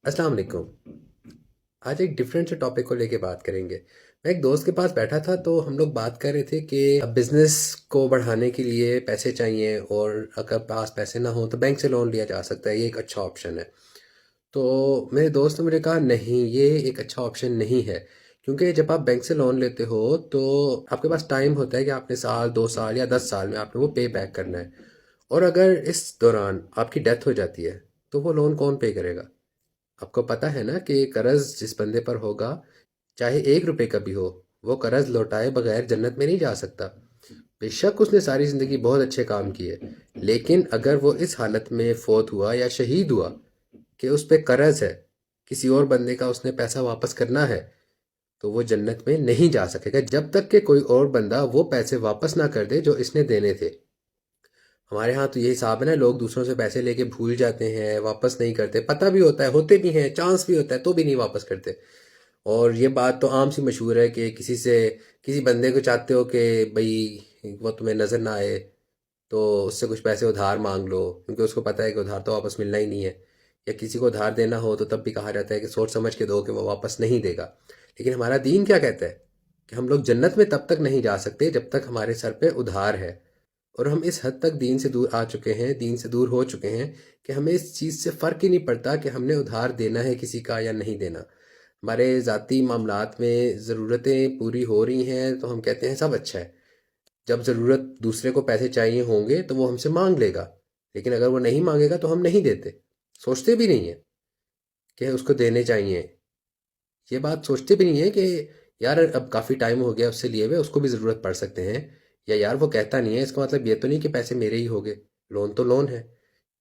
अस्सलाम वालेकुम। आज एक डिफरेंट से टॉपिक को लेके बात करेंगे। मैं एक दोस्त के पास बैठा था तो हम लोग बात कर रहे थे कि अब बिजनेस को बढ़ाने के लिए पैसे चाहिए और अगर पास पैसे ना हो तो बैंक से लोन लिया जा सकता है, ये एक अच्छा ऑप्शन है। तो मेरे दोस्त ने मुझे कहा नहीं, ये एक अच्छा ऑप्शन नहीं है, क्योंकि जब आप बैंक से लोन लेते हो तो आपके पास टाइम होता है कि आपने साल 2 साल या 10 साल में आपने वो पे बैक करना है। और अगर इस दौरान आपकी डेथ हो जाती है तो वो लोन कौन पे करेगा? आपको पता है ना कि कर्ज जिस बंदे पर होगा, चाहे 1 रुपए का भी हो, वो कर्ज लौटाए बगैर जन्नत में नहीं जा सकता। बेशक उसने सारी ज़िंदगी बहुत अच्छे काम किए, लेकिन अगर वो इस हालत में फौत हुआ या शहीद हुआ कि उस पे कर्ज है, किसी और बंदे का उसने पैसा वापस करना है, तो वो जन्नत में नहीं जा सकेगा जब तक कि कोई और बंदा वो पैसे वापस ना कर दे जो इसने देने थे। हमारे यहाँ तो ये हिसाब है ना, लोग दूसरों से पैसे लेके भूल जाते हैं, वापस नहीं करते, पता भी होता है, होते भी हैं, चांस भी होता है, तो भी नहीं वापस करते। और ये बात तो आम सी मशहूर है कि किसी बंदे को चाहते हो कि भाई वो तुम्हें नज़र ना आए, तो उससे कुछ पैसे उधार मांग लो, क्योंकि उसको पता है कि उधार तो वापस मिलना ही नहीं है। या किसी को उधार देना हो तो तब भी कहा जाता है कि सोच समझ के दो कि वो वापस नहीं देगा। लेकिन हमारा दीन क्या कहता है कि हम लोग जन्नत में तब तक नहीं जा सकते जब तक हमारे सर पे उधार है। और हम इस हद तक दीन से दूर आ चुके हैं, दीन से दूर हो चुके हैं कि हमें इस चीज़ से फ़र्क ही नहीं पड़ता कि हमने उधार देना है किसी का या नहीं देना। हमारे ज़ाती मामलात में ज़रूरतें पूरी हो रही हैं तो हम कहते हैं सब अच्छा है। जब ज़रूरत दूसरे को पैसे चाहिए होंगे तो वो हमसे मांग लेगा, लेकिन अगर वो नहीं मांगेगा तो हम नहीं देते। सोचते भी नहीं है कि उसको देने चाहिए। ये बात सोचते भी नहीं है कि यार अब काफ़ी टाइम हो गया उससे लिए हुए, उसको भी ज़रूरत पड़ सकते हैं। या यार वो कहता नहीं है, इसका मतलब ये तो नहीं कि पैसे मेरे ही हो गए, लोन तो लोन है।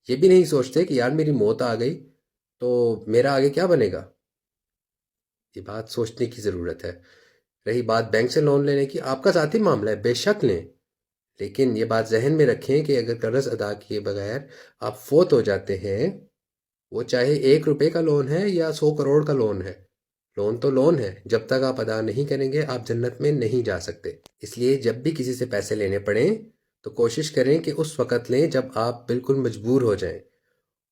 ये भी नहीं सोचते कि यार मेरी मौत आ गई तो मेरा आगे क्या बनेगा। ये बात सोचने की ज़रूरत है। रही बात बैंक से लोन लेने की, आपका ज़ाती मामला है, बेशक लें, लेकिन ये बात जहन में रखें कि अगर कर्ज अदा किए बगैर आप फोत हो जाते हैं, वो चाहे 1 रुपए का लोन है या 100 करोड़ का लोन है, लोन तो लोन है। जब तक आप अदा नहीं करेंगे आप जन्नत में नहीं जा सकते। इसलिए जब भी किसी से पैसे लेने पड़ें तो कोशिश करें कि उस वक़्त लें जब आप बिल्कुल मजबूर हो जाएं,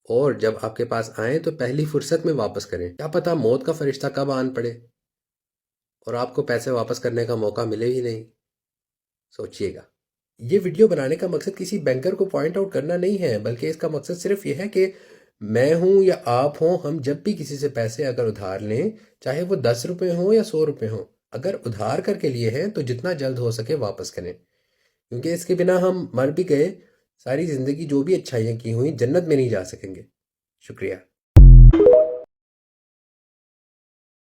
और जब आपके पास आएँ तो पहली फुर्सत में वापस करें। क्या पता मौत का फरिश्ता कब आन पड़े और आपको पैसे वापस करने का मौका मिले ही नहीं। सोचिएगा। ये वीडियो बनाने का मकसद किसी बैंकर को पॉइंट आउट करना नहीं है, बल्कि इसका मकसद सिर्फ ये है कि मैं हूं या आप हों, हम जब भी किसी से पैसे अगर उधार लें, चाहे वो 10 रुपए हों या 100 रुपए हों, अगर उधार करके लिए हैं तो जितना जल्द हो सके वापस करें, क्योंकि इसके बिना हम मर भी गए, सारी ज़िंदगी जो भी अच्छाइयाँ की हुई जन्नत में नहीं जा सकेंगे। शुक्रिया।